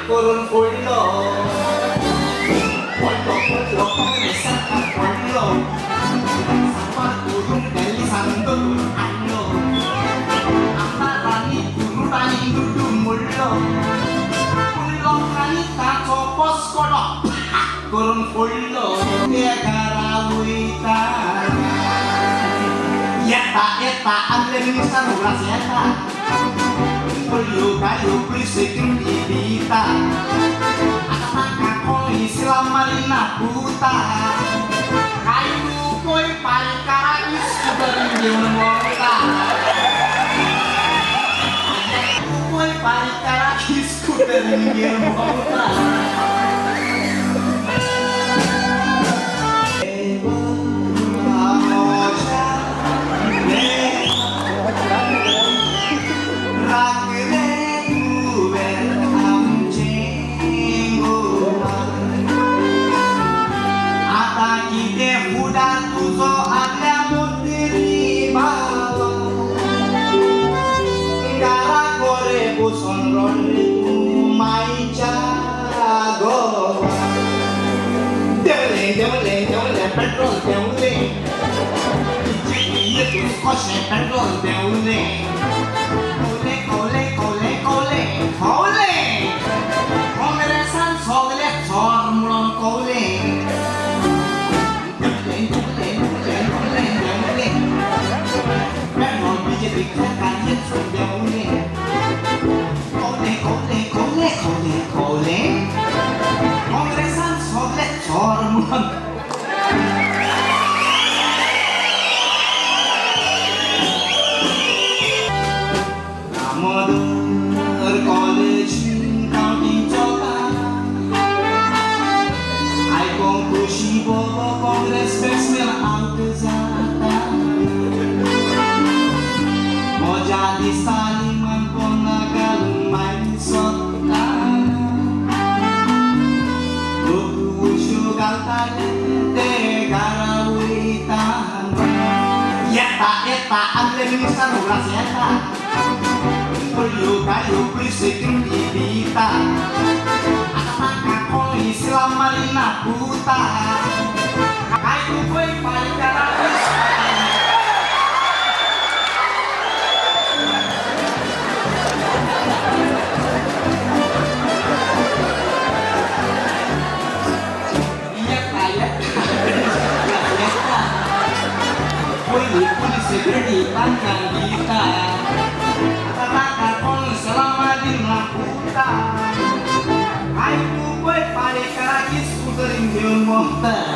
kurun pullo. Pullo kami sa pullo. Sama kurung dari sandul ano. Ang marami puro tayong dudumullo. Pullo kami tatopos kodok. Kurun pullo. Dia karawitan. Eta ang leming sa rulas yata. Pullo kayo prisikin ibita. Ako'y silamarin na puta. Kayo ko'y palikarais ko ba rin yung mota. Kayo ko'y palikarais ko ba rin yung mota. Petrol deule, chiquillo tus coches petrol deule, ole, congresan sogle formulon cole, deule, petrol BJP kajet deule, ole, congresan sogle formulon. Mother college county choka ai conclusi bobo congress pesmel altezata moja di saliman ponagal mai sotta lugu sugal talente garawitan eta ang leming sa rulas yata. Pullo kayo prisikin ibita. Ako'y silamarin na puta. Kayo ko'y palikarais. Pullo prisikin ibita. Selamarin na puta. Ay, ko'y palikarais ko rin yung mota.